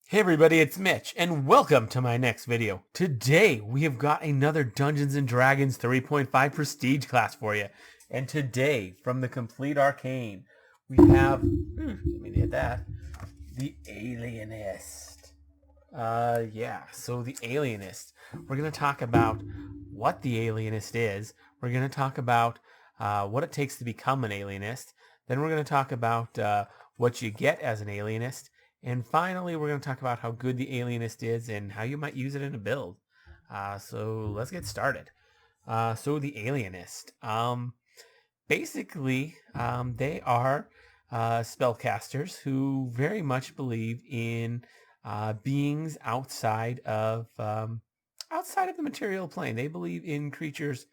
Hey everybody, it's Mitch, and welcome to my next video. Today, we have got another Dungeons & Dragons 3.5 Prestige class for you. And today, from the Complete Arcane, we have, didn't mean to hit that, the Alienist. So the Alienist. We're going to talk about what the Alienist is. We're going to talk about what it takes to become an Alienist. Then we're going to talk about what you get as an Alienist. And finally, we're going to talk about how good the Alienist is and how you might use it in a build. So let's get started. So the Alienist. Basically, they are spellcasters who very much believe in beings outside of the material plane. They believe in creatures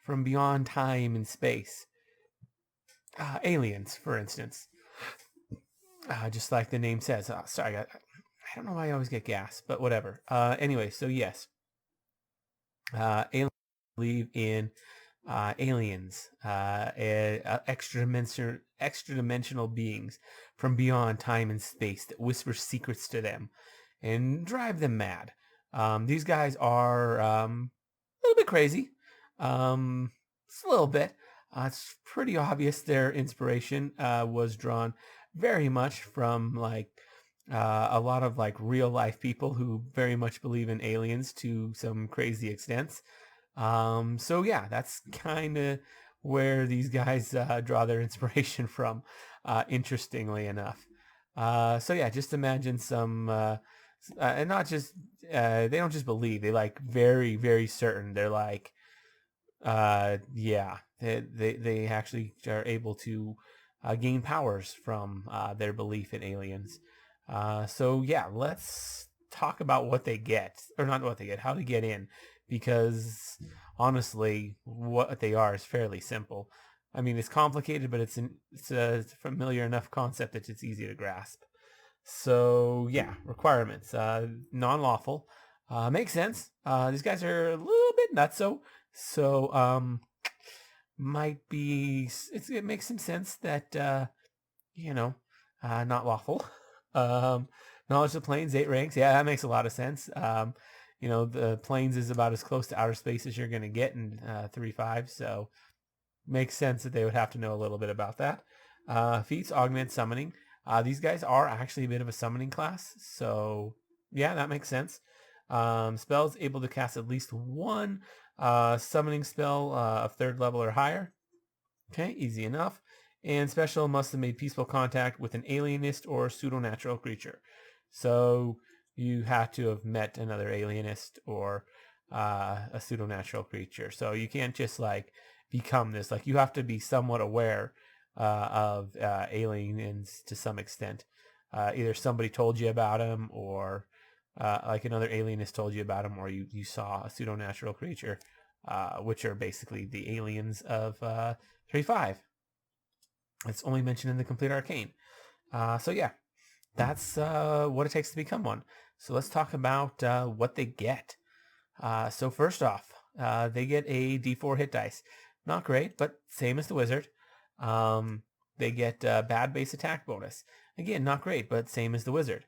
from beyond time and space. Aliens, for instance. Just like the name says. Sorry, I don't know why I always get gas, but whatever. Anyway, so yes. Aliens believe in aliens, extra-dimensional beings from beyond time and space that whisper secrets to them and drive them mad. These guys are a little bit crazy. Just a little bit. It's pretty obvious their inspiration was drawn very much from like a lot of like real life people who very much believe in aliens to some crazy extents. So yeah, that's kind of where these guys draw their inspiration from, interestingly enough. So yeah, just imagine some, and not just, they don't just believe, they like very, very certain. They're like, yeah, they actually are able to gain powers from their belief in aliens. So yeah, let's talk about what they get, or not what they get, how to get in, because honestly, what they are is fairly simple. I mean, it's complicated, but it's a familiar enough concept that it's easy to grasp. So yeah, requirements, non-lawful, makes sense. These guys are a little bit nutso, so might be it makes some sense that you know, not lawful. Um, Knowledge of planes, 8 ranks. Yeah, that makes a lot of sense. The planes is about as close to outer space as you're going to get in 3.5, so makes sense that they would have to know a little bit about that. Feats, Augment, Summoning. These guys are actually a bit of a summoning class, so yeah, that makes sense. Spells able to cast at least one summoning spell of 3rd level or higher. Okay, easy enough. And special must have made peaceful contact with an alienist or pseudo-natural creature. So you have to have met another alienist or a pseudo-natural creature. So you can't just like become this. Like you have to be somewhat aware of aliens to some extent. Either somebody told you about them, or like another alienist told you about them, or you saw a pseudo-natural creature, which are basically the aliens of 3.5. It's only mentioned in the Complete Arcane. So yeah, that's what it takes to become one. So let's talk about what they get. So first off, they get a D4 hit dice. Not great, but same as the wizard. They get bad base attack bonus. Again, not great, but same as the wizard.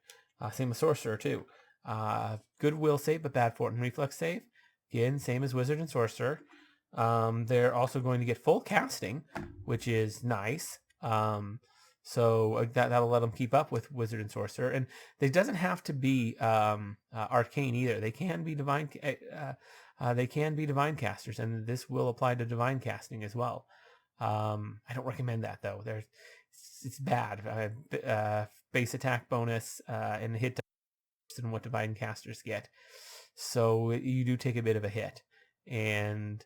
Same as sorcerer too. Good will save, but bad fort and reflex save. Again, same as wizard and sorcerer. They're also going to get full casting, which is nice. So that'll let them keep up with wizard and sorcerer, and it doesn't have to be arcane either. They can be divine. They can be divine casters, and this will apply to divine casting as well. I don't recommend that though. It's bad. Base attack bonus and hit dice than what divine casters get, so you do take a bit of a hit. And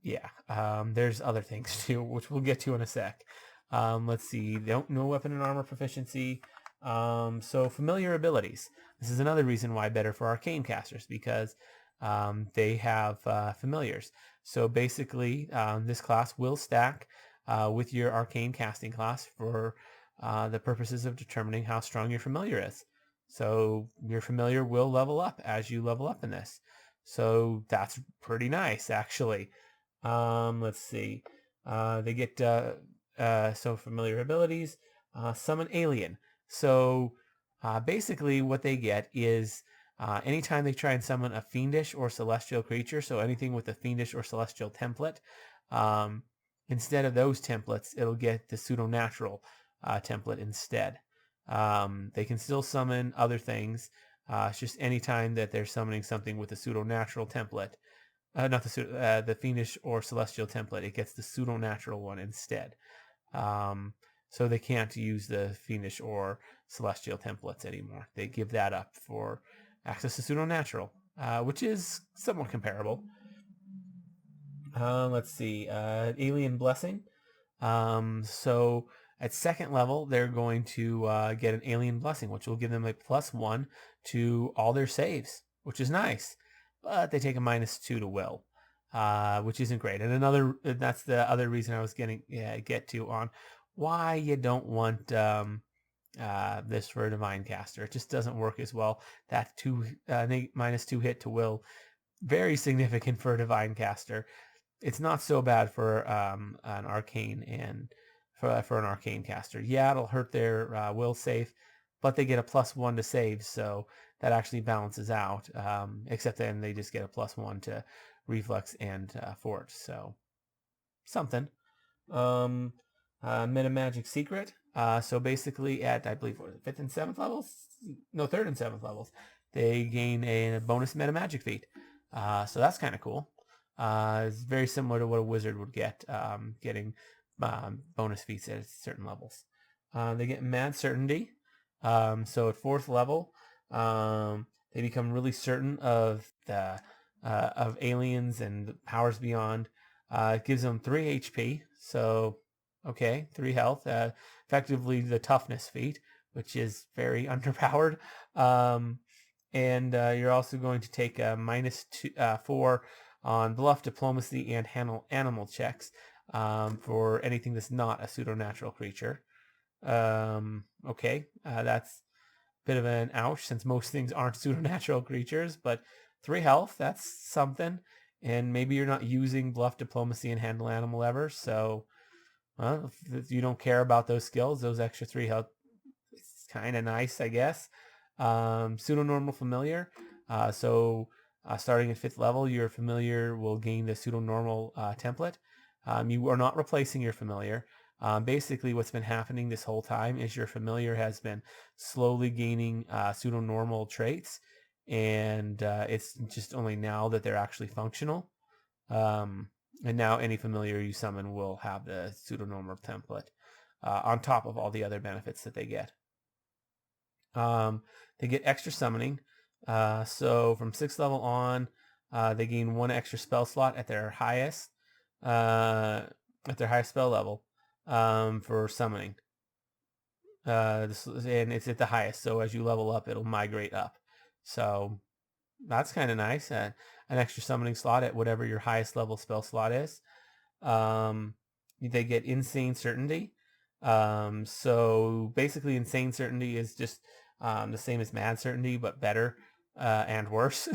yeah, there's other things too, which we'll get to in a sec. Let's see. No weapon and armor proficiency. So familiar abilities. This is another reason why better for arcane casters, because they have familiars. So basically, this class will stack with your arcane casting class for the purposes of determining how strong your familiar is. So your familiar will level up as you level up in this. So that's pretty nice, actually. Let's see. They get so familiar abilities. Summon alien. So Basically, what they get is anytime they try and summon a fiendish or celestial creature, so anything with a fiendish or celestial template, um, instead of those templates, it'll get the pseudo-natural template instead. They can still summon other things. It's just anytime that they're summoning something with a pseudo-natural template, not the fiendish or celestial template, it gets the pseudo-natural one instead. So they can't use the fiendish or celestial templates anymore. They give that up for access to pseudo-natural, which is somewhat comparable. Let's see, Alien Blessing. So at second level, they're going to get an Alien Blessing, which will give them a +1 to all their saves, which is nice. But they take a -2 to will, which isn't great. And that's the other reason I was get to on why you don't want this for a Divine Caster. It just doesn't work as well. That -2 hit to will, very significant for a Divine Caster. It's not so bad for an Arcane and for an Arcane caster. Yeah, it'll hurt their will save, but they get a +1 to save, so that actually balances out. Except then they just get a +1 to reflex and fort. So something. Meta Magic Secret. So basically at, I believe, what, 5th and 7th levels? No, 3rd and 7th levels. They gain a bonus Meta Magic feat. So that's kind of cool. It's very similar to what a wizard would get, getting bonus feats at certain levels. They get Mad Certainty. So at 4th level, they become really certain of the of aliens and the powers beyond. It gives them 3 HP. So, okay, 3 health. Effectively the toughness feat, which is very underpowered. And you're also going to take a -4 on bluff, diplomacy, and handle animal checks for anything that's not a pseudo-natural creature. Okay, that's a bit of an ouch since most things aren't pseudo-natural creatures, but 3 health, that's something. And maybe you're not using bluff, diplomacy, and handle animal ever, so well, if you don't care about those skills, those extra 3 health, it's kind of nice, I guess. Pseudo-normal familiar. Starting at 5th level, your familiar will gain the pseudo-normal template. You are not replacing your familiar. Basically, what's been happening this whole time is your familiar has been slowly gaining pseudo-normal traits, and it's just only now that they're actually functional. And now any familiar you summon will have the pseudo-normal template on top of all the other benefits that they get. They get extra summoning. So from 6th level on, they gain 1 extra spell slot at their highest spell level for summoning. And it's at the highest, so as you level up, it'll migrate up. So that's kind of nice. An extra summoning slot at whatever your highest level spell slot is. They get Insane Certainty. So basically, Insane Certainty is just the same as Mad Certainty, but better and worse.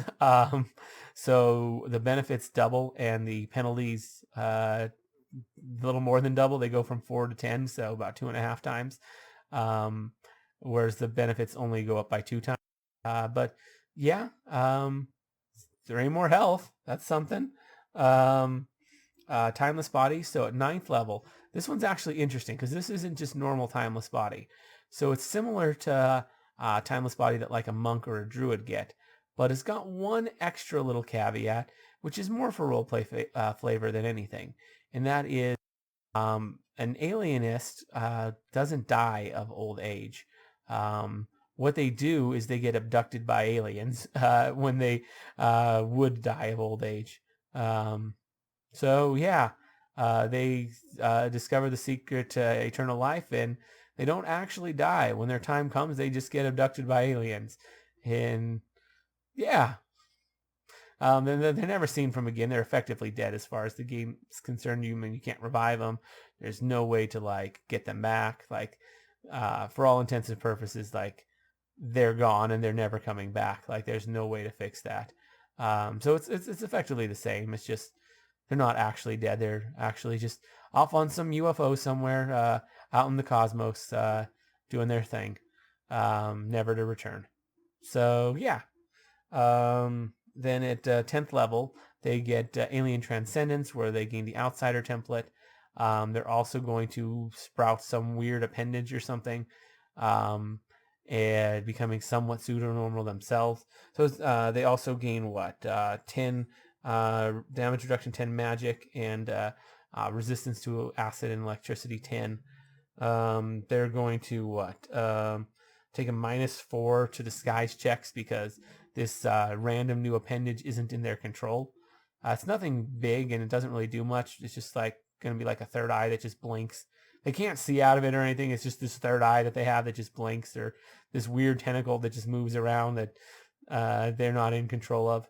So the benefits double and the penalties a little more than double. They go from 4 to 10, so about 2.5 times. Whereas the benefits only go up by 2 times. But yeah, there ain't more health. That's something. Timeless Body. So at 9th level, this one's actually interesting because this isn't just normal Timeless Body. So it's similar to Timeless Body that like a monk or a druid get, but it's got one extra little caveat, which is more for roleplay flavor than anything, and that is an alienist doesn't die of old age. What they do is they get abducted by aliens when they would die of old age. So yeah, they discover the secret to eternal life, and they don't actually die. When their time comes, they just get abducted by aliens. And yeah, they're never seen from again. They're effectively dead as far as the game is concerned. You can't revive them. There's no way to like get them back. Like for all intents and purposes, like they're gone and they're never coming back. Like there's no way to fix that. So it's effectively the same. It's just they're not actually dead. They're actually just off on some UFO somewhere out in the cosmos doing their thing. never to return. So yeah. Then at 10th level, they get Alien Transcendence, where they gain the Outsider template. They're also going to sprout some weird appendage or something, and becoming somewhat pseudo-normal themselves. So they also gain what? 10 damage reduction, 10 magic, and resistance to acid and electricity 10. They're going to what? Take a -4 to disguise checks because this random new appendage isn't in their control. It's nothing big and it doesn't really do much. It's just like going to be like a third eye that just blinks. They can't see out of it or anything. It's just this third eye that they have that just blinks, or this weird tentacle that just moves around that they're not in control of,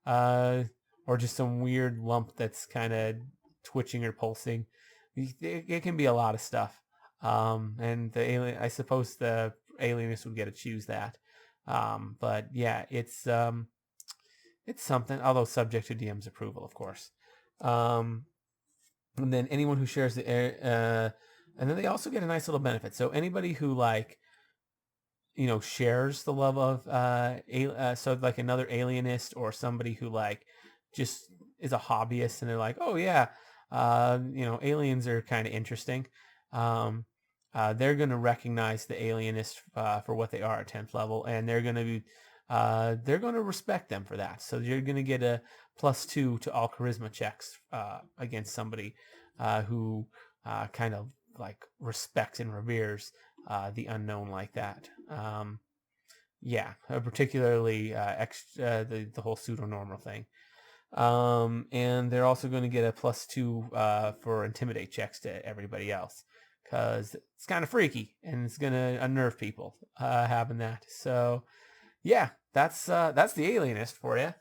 or just some weird lump that's kind of twitching or pulsing. It can be a lot of stuff. And the alien, I suppose the alienist would get to choose that. But yeah, it's something, although subject to DM's approval, of course. And then anyone who shares the air, and then they also get a nice little benefit. So anybody who shares the love of, so like another alienist or somebody who just is a hobbyist and they're like, oh yeah, aliens are kind of interesting. They're going to recognize the alienist for what they are at 10th level, and they're going to respect them for that. So you're going to get a +2 to all charisma checks against somebody who kind of respects and reveres the unknown like that. Particularly the whole pseudo-normal thing. And they're also going to get a +2 for intimidate checks to everybody else, because it's kind of freaky and it's going to unnerve people having that. So yeah, that's the alienist for you.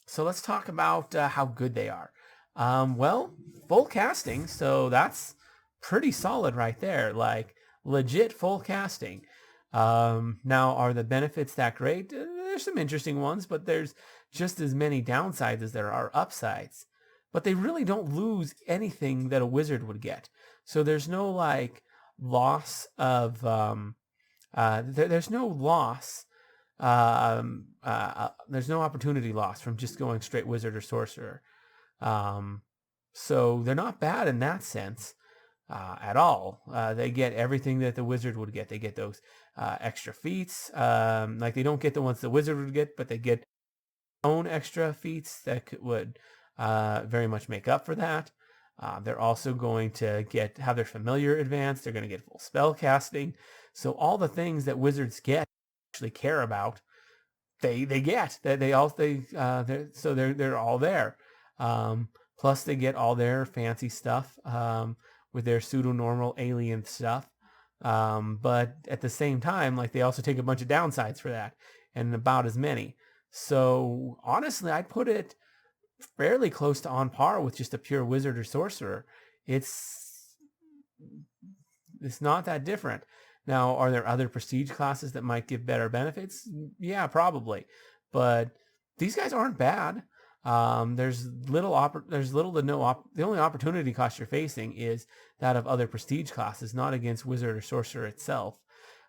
So let's talk about how good they are. Well, full casting, so that's pretty solid right there. Legit full casting. Now, are the benefits that great? There's some interesting ones, but there's just as many downsides as there are upsides. But they really don't lose anything that a wizard would get. So there's no loss of there's no loss. There's no opportunity loss from just going straight wizard or sorcerer. So they're not bad in that sense at all. They get everything that the wizard would get. They get those extra feats. They don't get the ones the wizard would get, but they get own extra feats that would very much make up for that. They're also going to have their familiar advanced. They're going to get full spell casting. So all the things that wizards get actually care about, they get that they're all there. Plus they get all their fancy stuff with their pseudo-normal alien stuff. But at the same time, they also take a bunch of downsides for that, and about as many. So honestly, I'd put it fairly close to on par with just a pure wizard or sorcerer. It's not that different. Now, are there other prestige classes that might give better benefits? Yeah, probably. But these guys aren't bad. There's little to no the only opportunity cost you're facing is that of other prestige classes, not against wizard or sorcerer itself.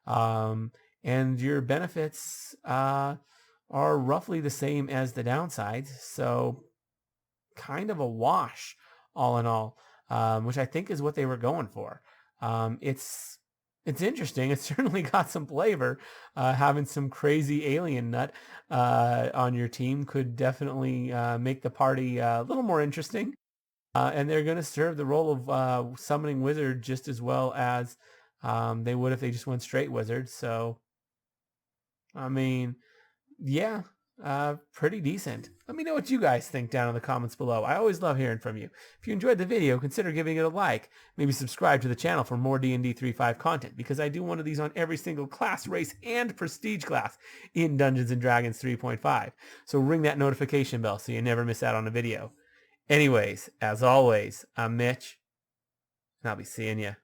And your benefits are roughly the same as the downsides, so kind of a wash all in all, which I think is what they were going for. It's interesting. It's certainly got some flavor. Having some crazy alien nut on your team could definitely make the party a little more interesting. And they're going to serve the role of summoning wizard just as well as they would if they just went straight wizard. So, I mean, yeah, pretty decent. Let me know what you guys think down in the comments below. I always love hearing from you. If you enjoyed the video, consider giving it a like. Maybe subscribe to the channel for more D&D 3.5 content, because I do one of these on every single class, race, and prestige class in Dungeons & Dragons 3.5. So ring that notification bell so you never miss out on a video. Anyways, as always, I'm Mitch, and I'll be seeing you